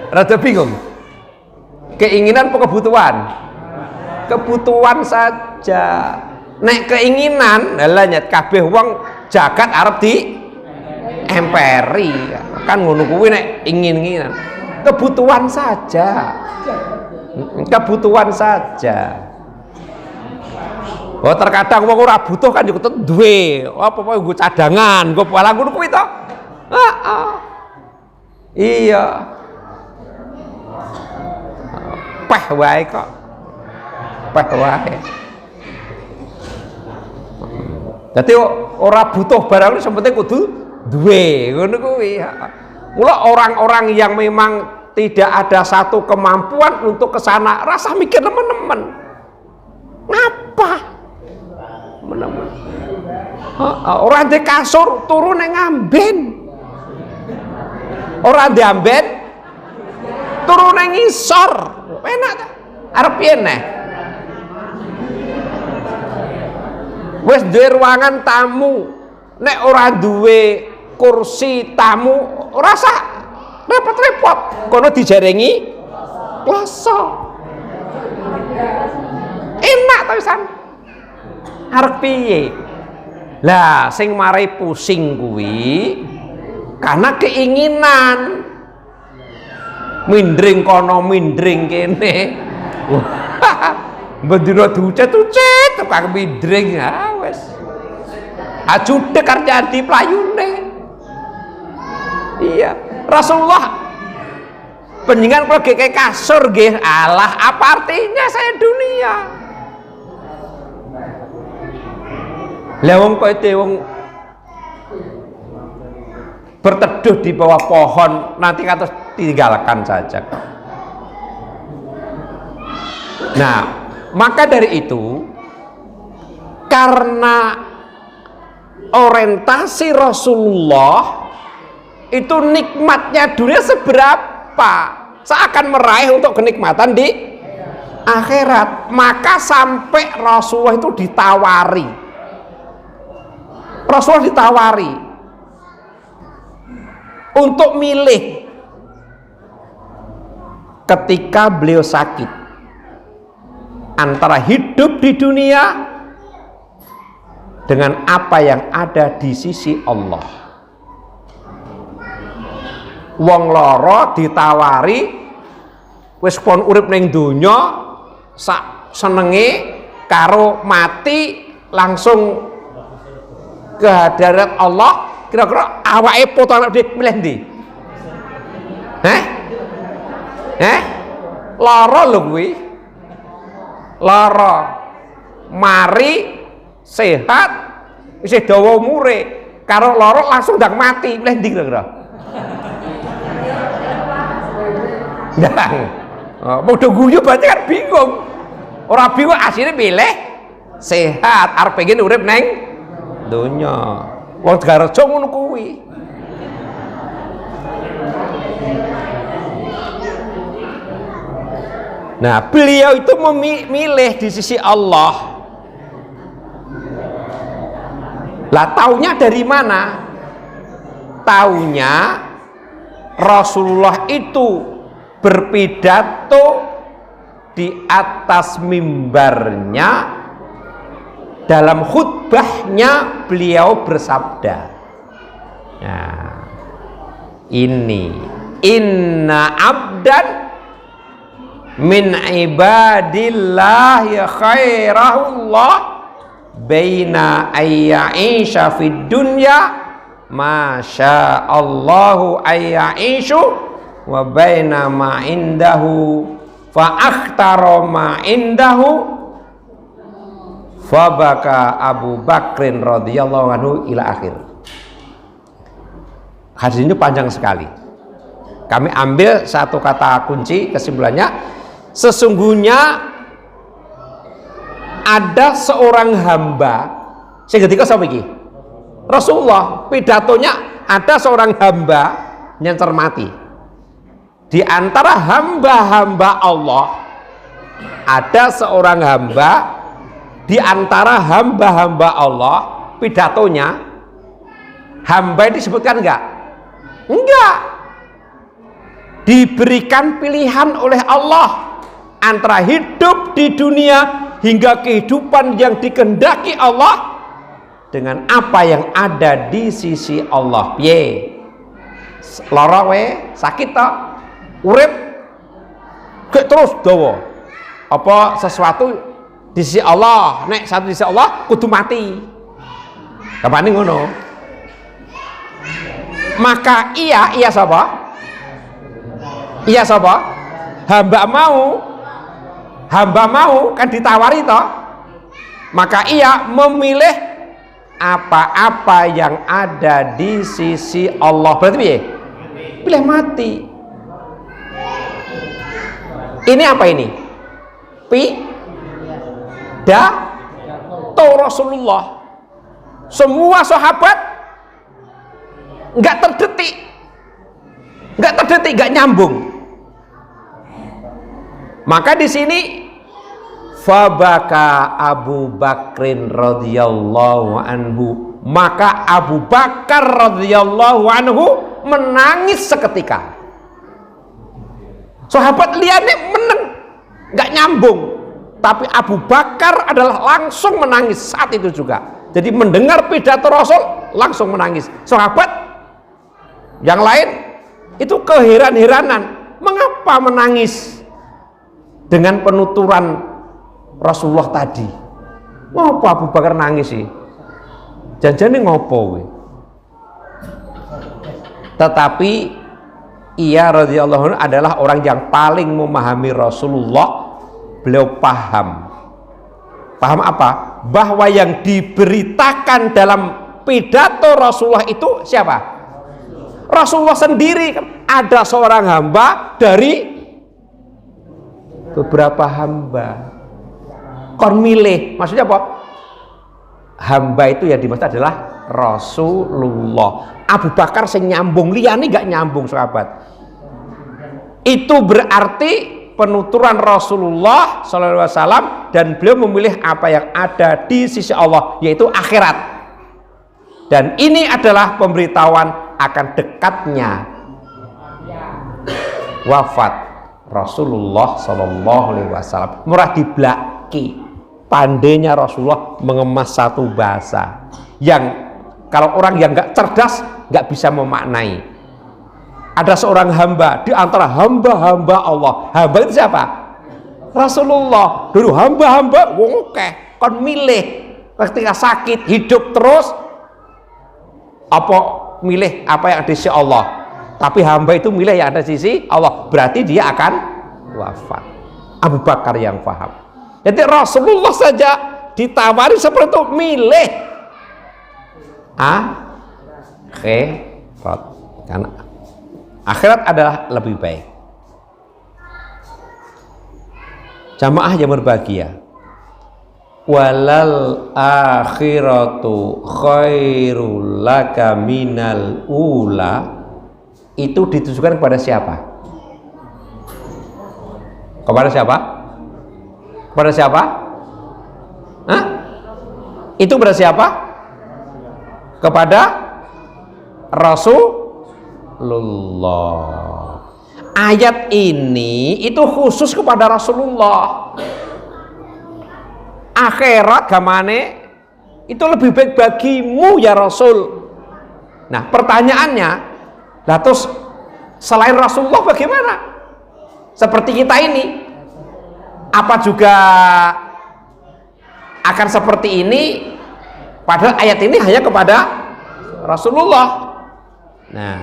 Rada bingung. Keinginan atau kebutuhan? Kebutuhan saja. Nek keinginan, lah nyat kabeh wong jagat arep di emperi. Kan ngono kuwi nek ingin-inginan. Kebutuhan saja. Kebutuhan saja. Oh, terkadang wong ora butuh kan yo duwe. Apa-apa nggo cadangan, nggo palang ngono kuwi to. Heeh. Iya. Peh wae kok. Peh wae. Dadi ora butuh barang sepenting kudu duwe, ngono kuwi. Mula orang-orang yang memang tidak ada satu kemampuan untuk ke sana, rasa mikir teman-teman. Ngapa? Teman-teman. Orang di kasur turun yang ngamben. Orang di amben turun yang ngisor. Enak ta? Arep piye neh? Wis duwe ruangan tamu, nek ora duwe kursi tamu, ora usah repot-repot. Kono dijarengi kloso. Enak ta pisan. Arep piye? Lah sing marai pusing kuwi karena keinginan. Mindring kono mindring kene. Bendina ducet-ducet tukang mindring ha wis. Ajudek arep jadi playune. Iya, Rasulullah penjenengan kalau kayak kasur nggih, alah apa artinya saya dunia? Lah wong kowe wong berteduh di bawah pohon nanti kata tinggalkan saja. Nah, maka dari itu karena orientasi Rasulullah itu nikmatnya dunia seberapa, seakan meraih untuk kenikmatan di akhirat. Maka sampai Rasulullah itu ditawari, Rasulullah ditawari untuk milih ketika beliau sakit antara hidup di dunia dengan apa yang ada di sisi Allah. Wong loro ditawari wis pon urip ning donya sak senenge karo mati langsung ke hadirat Allah, kira-kira awake potong milih ndi? Lara lho kuwi. Lara mari sehat isih dawa umure karo lara langsung ndang mati, milih ndi kira-kira? Ndang. Padha guyu berarti kan bingung. Ora bingung asline milih sehat arep pengen urip neng donya. Wong Digareja ngono kuwi. Nah, beliau itu memilih di sisi Allah. Lah taunya dari mana? Taunya Rasulullah itu berpidato di atas mimbarnya, dalam khutbahnya beliau bersabda. Nah, ini inna abdan min ibadillah ya khairahullah baina ayya'isha fid dunya masya Allahu ayya'ishu wa baina ma indahu fa akhtara ma indahu fabaka Abu Bakrin radhiyallahu anhu ila akhir. Hadis ini panjang sekali. Kami ambil satu kata kunci, kesimpulannya sesungguhnya ada seorang hamba sing ketika sapa iki? Rasulullah. Pidatonya ada seorang hamba yang cermati. Di antara hamba-hamba Allah ada seorang hamba, di antara hamba-hamba Allah pidatonya hamba ini disebutkan enggak? Enggak. Diberikan pilihan oleh Allah antara hidup di dunia hingga kehidupan yang dikehendaki Allah dengan apa yang ada di sisi Allah. Piye? Lara we, sakit ta? Urip gek terus dawa. Apa sesuatu di sisi Allah, nek satu di sisi Allah kudu mati. Kapane ngono? Maka iya sapa? Iya sapa? Hamba mau kan ditawari toh. Maka ia memilih apa-apa yang ada di sisi Allah. Berarti piye? Pilih mati. Ini apa ini? Pidato Rasulullah. Semua sahabat nggak terdetik, nggak nyambung. Maka di sini fabaka Abu Bakrin radhiyallahu anhu, maka Abu Bakar radhiyallahu anhu menangis seketika. Sahabat liane meneng, nggak nyambung, tapi Abu Bakar adalah langsung menangis saat itu juga. Jadi mendengar pidato Rasul langsung menangis. Sahabat yang lain itu keheran-heranan, mengapa menangis dengan penuturan Rasulullah tadi? Ngapa Abu Bakar nangis sih? Janjane ngopo we? Tetapi ia radhiyallahu anhu adalah orang yang paling memahami Rasulullah. Beliau paham apa? Bahwa yang diberitakan dalam pidato Rasulullah itu siapa? Rasulullah sendiri. Ada seorang hamba dari beberapa hamba. Kon milih, maksudnya apa? Hamba itu yang dimaksud adalah Rasulullah. Abu Bakar sing nyambung, liyane gak nyambung sahabat. Itu berarti penuturan Rasulullah SAW, dan beliau memilih apa yang ada di sisi Allah, yaitu akhirat. Dan ini adalah pemberitahuan akan dekatnya wafat Rasulullah SAW. Murah diblaki, pandainya Rasulullah mengemas satu bahasa yang kalau orang yang nggak cerdas nggak bisa memaknai. Ada seorang hamba di antara hamba-hamba Allah. Hamba itu siapa? Rasulullah. Dulu hamba-hamba wong akeh kon milih ketika sakit, hidup terus apa milih apa yang ada di sisi Allah. Tapi hamba itu milih yang ada di sisi Allah, berarti dia akan wafat. Abu Bakar yang paham. Jadi Rasulullah saja ditawari seperti itu, milih akhirat, karena akhirat adalah lebih baik. Jamaah yang berbahagia, walal akhiratu khairul laka minal ula, itu ditujukan kepada siapa? Kepada siapa? Kepada siapa? Hah? Itu kepada siapa? Kepada Rasulullah. Ayat ini itu khusus kepada Rasulullah. Akhirat gamane itu lebih baik bagimu ya Rasul. Nah pertanyaannya, Lah terus selain Rasulullah bagaimana? Seperti kita ini, apa juga akan seperti ini? Padahal ayat ini hanya kepada Rasulullah. Nah,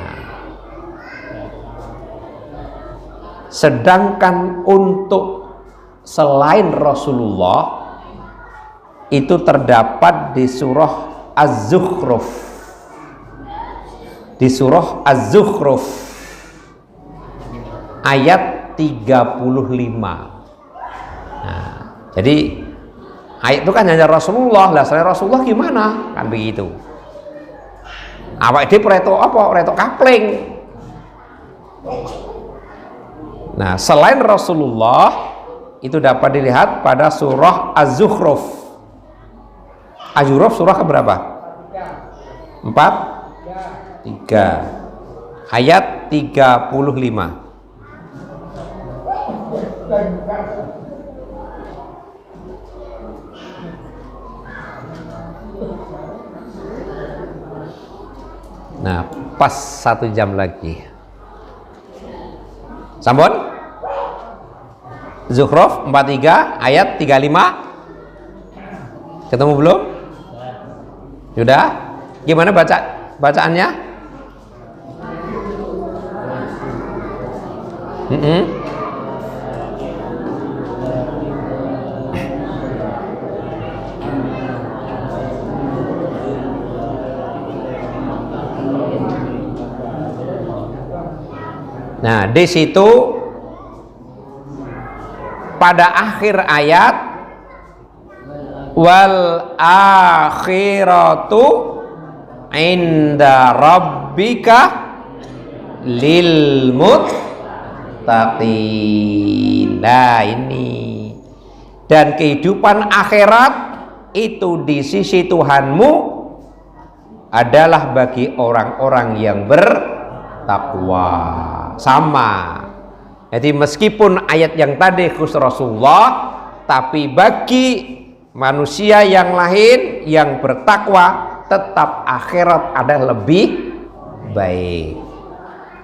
sedangkan untuk selain Rasulullah itu terdapat di surah Az-Zukhruf. Di surah Az-Zukhruf ayat 35. Nah, jadi ayat itu kan hanya Rasulullah. Lah selain Rasulullah gimana? Kan begitu. Awak dhewe reto apa? Reto kapling. Nah, selain Rasulullah itu dapat dilihat pada surah Az-Zukhruf. Az-Zukhruf surah keberapa? 3 ayat 35. Nah, pas 1 jam lagi. Sampun? Zukhruf 43 ayat 35. Ketemu belum? Sudah? Gimana bacaannya? Nah, di situ pada akhir ayat wal akhiratu inda rabbika lil muttaqin. Nah, ini dan kehidupan akhirat itu di sisi Tuhanmu adalah bagi orang-orang yang bertakwa. Sama. Jadi meskipun ayat yang tadi khusus Rasulullah, tapi bagi manusia yang lain yang bertakwa tetap akhirat ada lebih baik.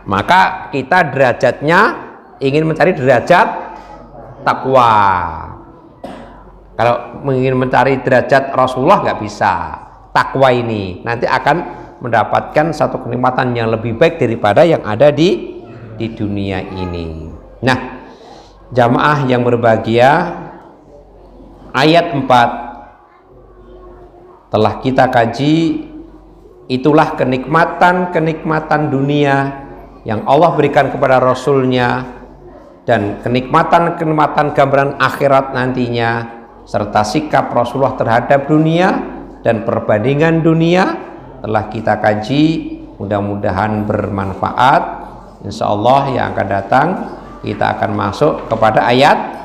Maka kita derajatnya ingin mencari derajat takwa. Kalau ingin mencari derajat Rasulullah nggak bisa. Takwa ini nanti akan mendapatkan satu kenikmatan yang lebih baik daripada yang ada di dunia ini. Nah, jamaah yang berbahagia, ayat 4 telah kita kaji. Itulah kenikmatan-kenikmatan dunia yang Allah berikan kepada Rasulnya, dan kenikmatan-kenikmatan gambaran akhirat nantinya, serta sikap Rasulullah terhadap dunia dan perbandingan dunia telah kita kaji. Mudah-mudahan bermanfaat. Insya Allah yang akan datang kita akan masuk kepada ayat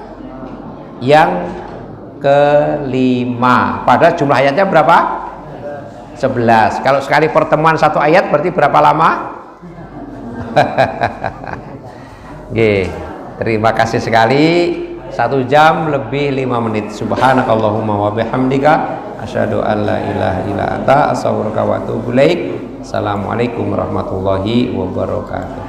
yang kelima. Pada jumlah ayatnya berapa? 11. Kalau sekali pertemuan satu ayat berarti berapa lama? Oke, terima kasih sekali. 1 jam lebih 5 menit. Subhanakallahumma wa bihamdika asyhadu an la ilaha illa anta astaghfiruka wa atubu ilaik. Assalamualaikum warahmatullahi wabarakatuh.